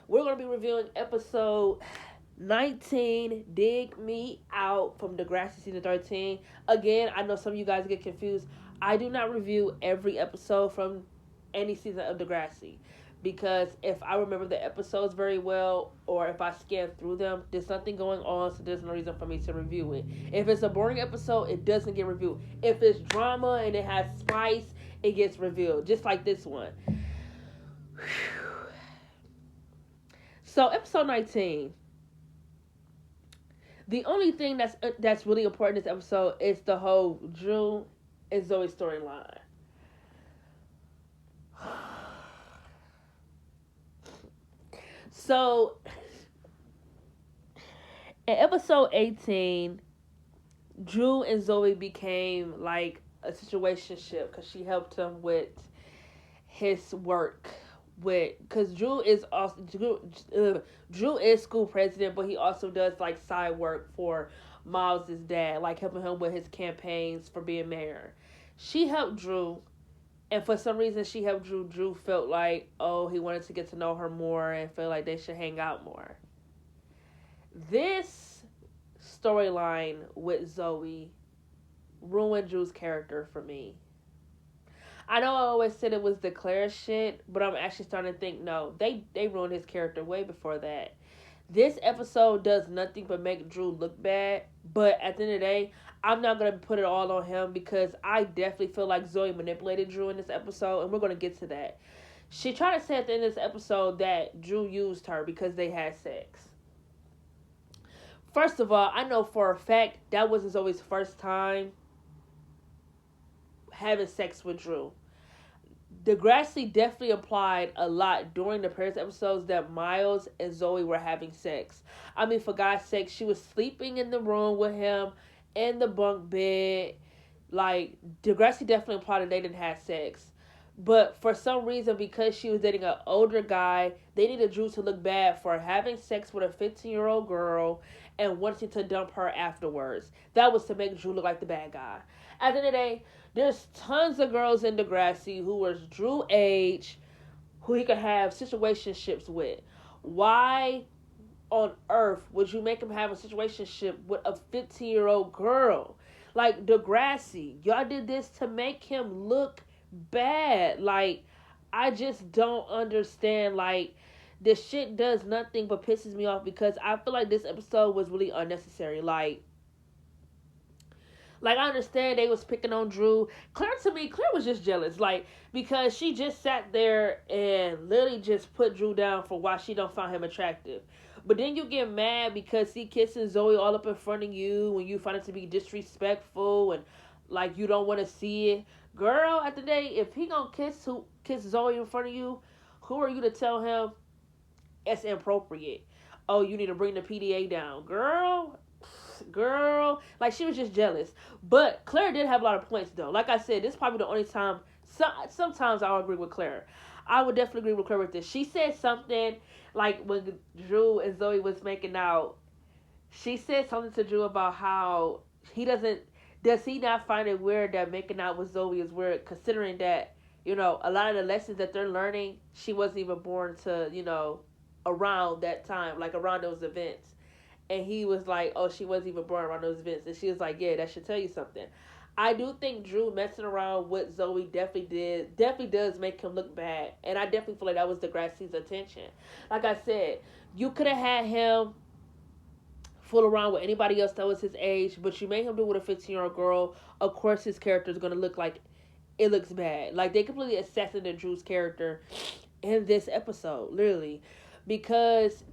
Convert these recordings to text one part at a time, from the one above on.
We're going to be reviewing episode 19, Dig Me Out, from Degrassi season 13. Again, I know some of you guys get confused. I do not review every episode from any season of Degrassi, because if I remember the episodes very well, or if I scan through them, there's nothing going on, so there's no reason for me to review it. If it's a boring episode, it doesn't get reviewed. If it's drama and it has spice, it gets revealed, just like this one. So, episode 19. The only thing that's really important in this episode is the whole Drew and Zoe storyline. So, in episode 18, Drew and Zoe became like a situationship because she helped him with his work. Because Drew is also Drew is school president, but he also does like side work for Miles's dad, like helping him with his campaigns for being mayor. She helped Drew, and for some reason she helped Drew. Drew felt like, oh, he wanted to get to know her more and felt like they should hang out more. This storyline with Zoe ruined Drew's character for me. I know I always said it was the Claire shit, but I'm actually starting to think, no, they ruined his character way before that. This episode does nothing but make Drew look bad, but at the end of the day, I'm not going to put it all on him, because I definitely feel like Zoe manipulated Drew in this episode, and we're going to get to that. She tried to say at the end of this episode that Drew used her because they had sex. First of all, I know for a fact that wasn't Zoe's first time having sex with Drew. Degrassi definitely implied a lot during the Paris episodes that Miles and Zoe were having sex. I mean, for God's sake, she was sleeping in the room with him in the bunk bed. Like, Degrassi definitely implied that they didn't have sex. But for some reason, because she was dating an older guy, they needed Drew to look bad for having sex with a 15-year-old girl and wanting to dump her afterwards. That was to make Drew look like the bad guy. At the end of the day, there's tons of girls in Degrassi who was Drew age, who he could have situationships with. Why on earth would you make him have a situationship with a 15-year-old girl? Like, Degrassi, y'all did this to make him look bad. Like, I just don't understand. Like, this shit does nothing but pisses me off, because I feel like this episode was really unnecessary. Like, I understand they was picking on Drew. Claire was just jealous. Like, because she just sat there and literally just put Drew down for why she don't find him attractive. But then you get mad because he kissing Zoe all up in front of you when you find it to be disrespectful and like you don't want to see it. Girl, at the day, if he gonna kiss Zoe in front of you, who are you to tell him it's inappropriate? Oh, you need to bring the PDA down. Girl, like, she was just jealous. But Claire did have a lot of points, though. Like I said, this is probably the only time. Sometimes I'll agree with Claire. I would definitely agree with Claire with this. She said something like when Drew and Zoe was making out. She said something to Drew about how does he not find it weird that making out with Zoe is weird, considering that, a lot of the lessons that they're learning, she wasn't even born to, around that time, like around those events. And he was like, oh, she wasn't even born around those events. And she was like, yeah, that should tell you something. I do think Drew messing around with Zoe definitely does make him look bad. And I definitely feel like that was Degrassi's attention. Like I said, you could have had him fool around with anybody else that was his age, but you made him do it with a 15-year-old girl. Of course his character is going to look like it looks bad. Like, they completely assassinated Drew's character in this episode, literally. Because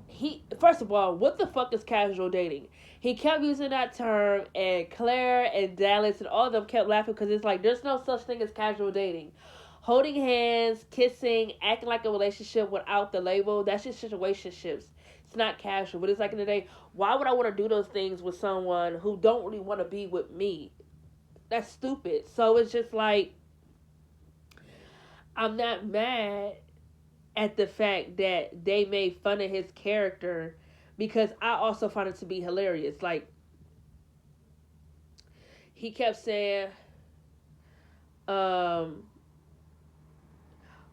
he, first of all, what the fuck is casual dating? He kept using that term, and Claire and Dallas and all of them kept laughing, because it's like, there's no such thing as casual dating. Holding hands, kissing, acting like a relationship without the label, that's just situationships. It's not casual. But it's like, in the day, why would I want to do those things with someone who don't really want to be with me? That's stupid. So it's just like, I'm not mad at the fact that they made fun of his character, because I also found it to be hilarious. Like, he kept saying,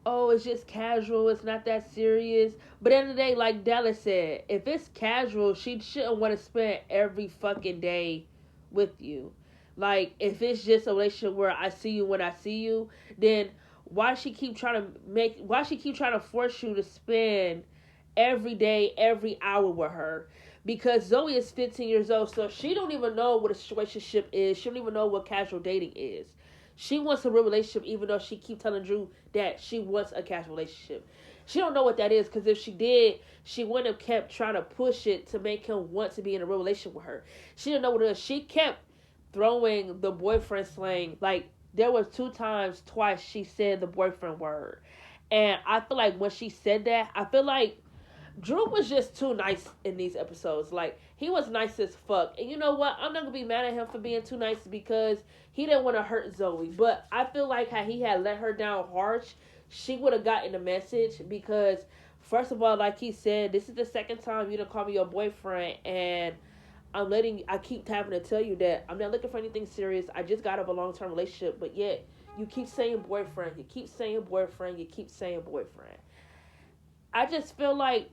oh, it's just casual, it's not that serious. But at the end of the day, like Dallas said, if it's casual, she shouldn't want to spend every fucking day with you. Like, if it's just a relationship where I see you when I see you, then why she keep trying to force you to spend every day, every hour with her? Because Zoe is 15 years old, so she don't even know what a situationship is. She don't even know what casual dating is. She wants a real relationship, even though she keep telling Drew that she wants a casual relationship. She don't know what that is, because if she did, she wouldn't have kept trying to push it to make him want to be in a real relationship with her. She didn't know what it is. She kept throwing the boyfriend slang. Like, there was twice she said the boyfriend word. And I feel like when she said that, I feel like Drew was just too nice in these episodes. Like, he was nice as fuck. And you know what? I'm not gonna be mad at him for being too nice because he didn't want to hurt Zoe. But I feel like how he had let her down harsh, she would have gotten the message. Because first of all, like he said, this is the second time you done call me your boyfriend, and I keep having to tell you that I'm not looking for anything serious. I just got out of a long term relationship, but yet you keep saying boyfriend, you keep saying boyfriend, you keep saying boyfriend. I just feel like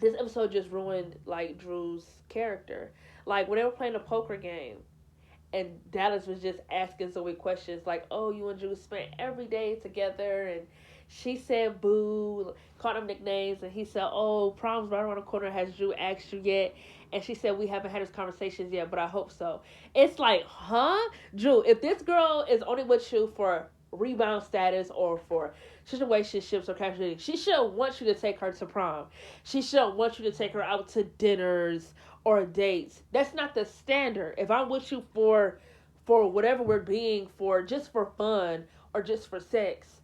this episode just ruined like Drew's character. Like when they were playing a poker game, and Dallas was just asking Zoe questions like, "Oh, you and Drew spent every day together," and she said, "Boo," called him nicknames, and he said, "Oh, prom's right around the corner. Has Drew asked you yet?" And she said, "We haven't had these conversations yet, but I hope so." It's like, huh, Drew? If this girl is only with you for rebound status or for situationships or casual, she shouldn't want you to take her to prom. She shouldn't want you to take her out to dinners or dates. That's not the standard. If I'm with you for whatever we're being for, just for fun or just for sex,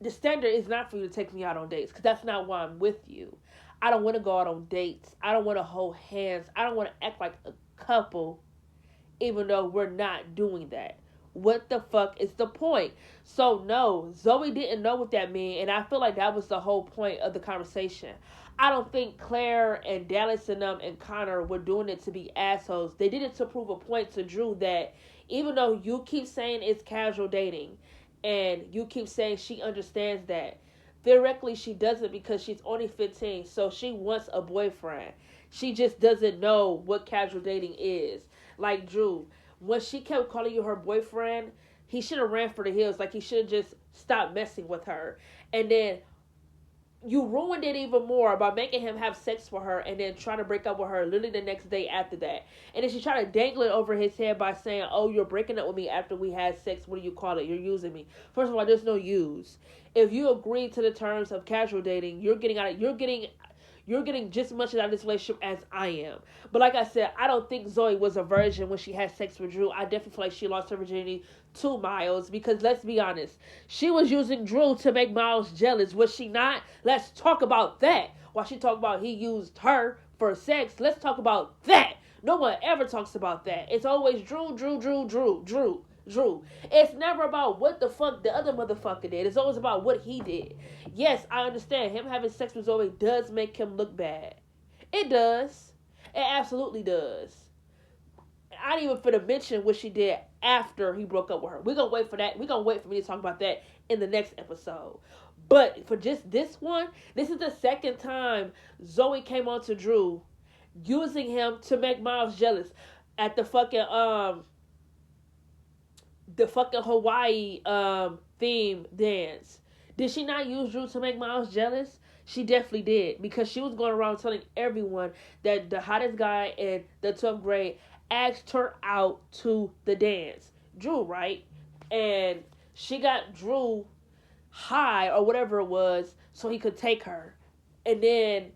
the standard is not for you to take me out on dates, because that's not why I'm with you. I don't want to go out on dates. I don't want to hold hands. I don't want to act like a couple, even though we're not doing that. What the fuck is the point? So no, Zoe didn't know what that meant, and I feel like that was the whole point of the conversation. I don't think Claire and Dallas and them and Connor were doing it to be assholes. They did it to prove a point to Drew that even though you keep saying it's casual dating and you keep saying she understands that, theoretically she doesn't, because she's only 15, so she wants a boyfriend. She just doesn't know what casual dating is. Like Drew, when she kept calling you her boyfriend, he should have ran for the hills. Like, he should have just stopped messing with her. And then you ruined it even more by making him have sex with her and then trying to break up with her literally the next day after that. And then she tried to dangle it over his head by saying, "Oh, you're breaking up with me after we had sex. What do you call it? You're using me." First of all, there's no use. If you agree to the terms of casual dating, you're getting just as much out of this relationship as I am. But like I said, I don't think Zoe was a virgin when she had sex with Drew. I definitely feel like she lost her virginity to Miles, because let's be honest, she was using Drew to make Miles jealous, was she not? Let's talk about that. While she talked about he used her for sex, let's talk about that. No one ever talks about that. It's always Drew, Drew, Drew, Drew, Drew. Drew. It's never about what the fuck the other motherfucker did. It's always about what he did. Yes, I understand him having sex with Zoe does make him look bad. It does. It absolutely does. I didn't even finna mention what she did after he broke up with her. We're gonna wait for that. We're gonna wait for me to talk about that in the next episode. But for just this one, this is the second time Zoe came on to Drew using him to make Miles jealous at the fucking Hawaii theme dance. Did she not use Drew to make Miles jealous? She definitely did, because she was going around telling everyone that the hottest guy in the 12th grade asked her out to the dance. Drew, right? And she got Drew high or whatever it was so he could take her. And then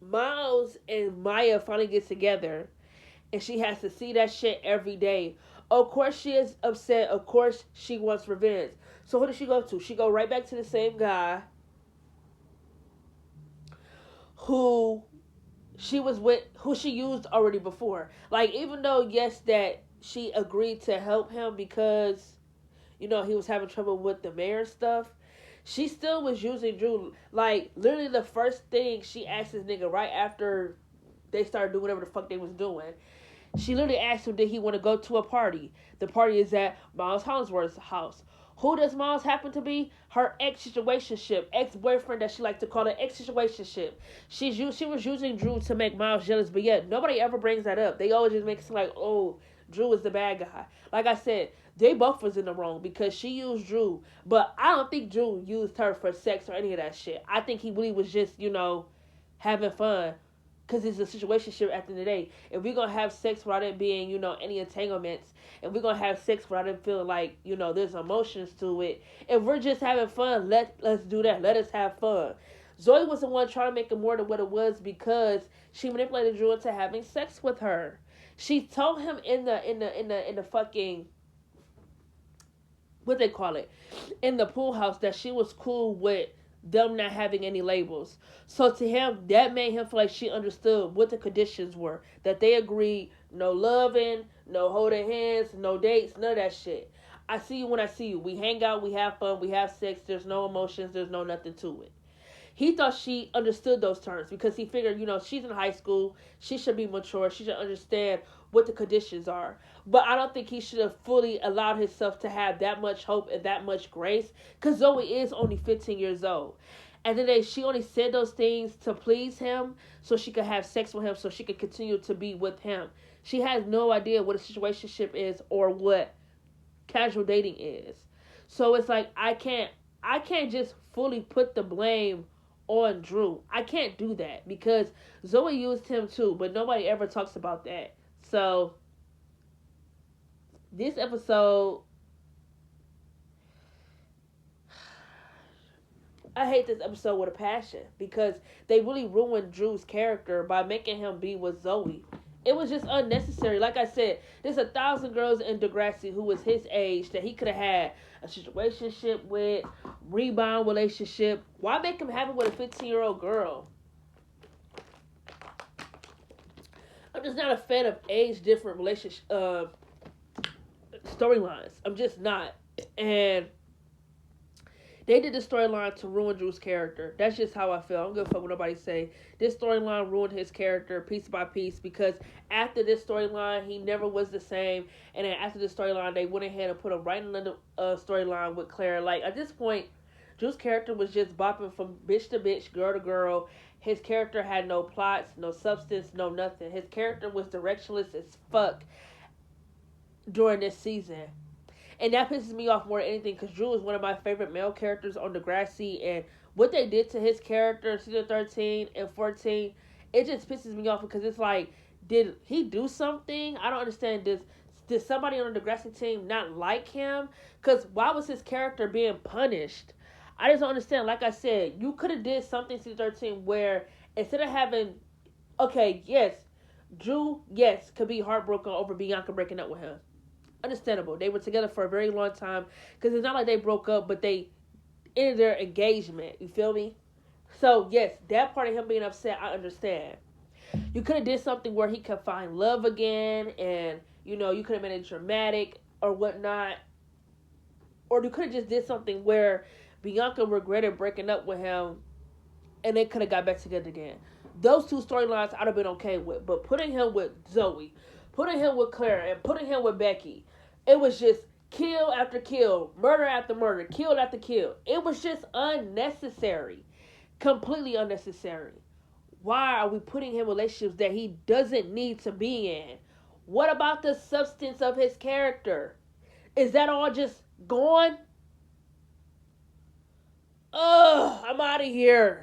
Miles and Maya finally get together, and she has to see that shit every day. Of course she is upset. Of course she wants revenge. So who does she go to? She go right back to the same guy who she was with, who she used already before. Like, even though, yes, that she agreed to help him because, you know, he was having trouble with the mayor stuff, she still was using Drew. Like, literally the first thing she asked this nigga right after they started doing whatever the fuck they was doing, She literally asked him, did he want to go to a party? The party is at Miles Hollingsworth's house. Who does Miles happen to be? Her ex-situationship, ex-boyfriend that she liked to call it, ex-situationship. She was using Drew to make Miles jealous, but yet nobody ever brings that up. They always just make it seem like, oh, Drew is the bad guy. Like I said, they both was in the wrong because she used Drew, but I don't think Drew used her for sex or any of that shit. I think he really was just, having fun because it's a situationship at the end of the day. If we're gonna have sex without it being, any entanglements, and we're gonna have sex without it feeling like, there's emotions to it. If we're just having fun, let's do that. Let us have fun. Zoe was the one trying to make it more than what it was because she manipulated Drew into having sex with her. She told him in the fucking, what they call it, in the pool house, that she was cool with them not having any labels. So to him, that made him feel like she understood what the conditions were. That they agreed, no loving, no holding hands, no dates, none of that shit. I see you when I see you. We hang out, we have fun, we have sex, there's no emotions, there's no nothing to it. He thought she understood those terms because he figured, she's in high school, she should be mature, she should understand what the conditions are. But I don't think he should have fully allowed himself to have that much hope and that much grace because Zoe is only 15 years old. And then she only said those things to please him so she could have sex with him so she could continue to be with him. She has no idea what a situationship is or what casual dating is. So it's like I can't just fully put the blame on Drew. I can't do that because Zoe used him too, but nobody ever talks about that. So this episode, I hate this episode with a passion because they really ruined Drew's character by making him be with Zoe. It was just unnecessary. Like I said, there's 1,000 girls in Degrassi who was his age that he could have had a situationship with, rebound relationship. Why make him have it with a 15-year-old girl? I'm just not a fan of age different relationship storylines. I'm just not. And they did the storyline to ruin Drew's character. That's just how I feel. I don't give a fuck what nobody say. This storyline ruined his character piece by piece because after this storyline, he never was the same. And then after this storyline, they went ahead and put him right in the storyline with Claire. Like, at this point, Drew's character was just bopping from bitch to bitch, girl to girl. His character had no plots, no substance, no nothing. His character was directionless as fuck during this season. And that pisses me off more than anything because Drew is one of my favorite male characters on Degrassi. And what they did to his character in season 13 and 14, it just pisses me off because it's like, did he do something? I don't understand this. Did somebody on the Degrassi team not like him? Because why was his character being punished? I just don't understand. Like I said, you could have did something in season 13 where instead of having, okay, yes, Drew, yes, could be heartbroken over Bianca breaking up with him. Understandable. They were together for a very long time because it's not like they broke up, but they ended their engagement. You feel me? So yes, that part of him being upset, I understand. You could have did something where he could find love again, and you could have made it dramatic or whatnot, or you could have just did something where Bianca regretted breaking up with him, and they could have got back together again. Those two storylines I'd have been okay with, but putting him with Zoe, putting him with Claire, and putting him with Becky, it was just kill after kill, murder after murder, kill after kill. It was just unnecessary. Completely unnecessary. Why are we putting him in relationships that he doesn't need to be in? What about the substance of his character? Is that all just gone? Ugh, I'm out of here.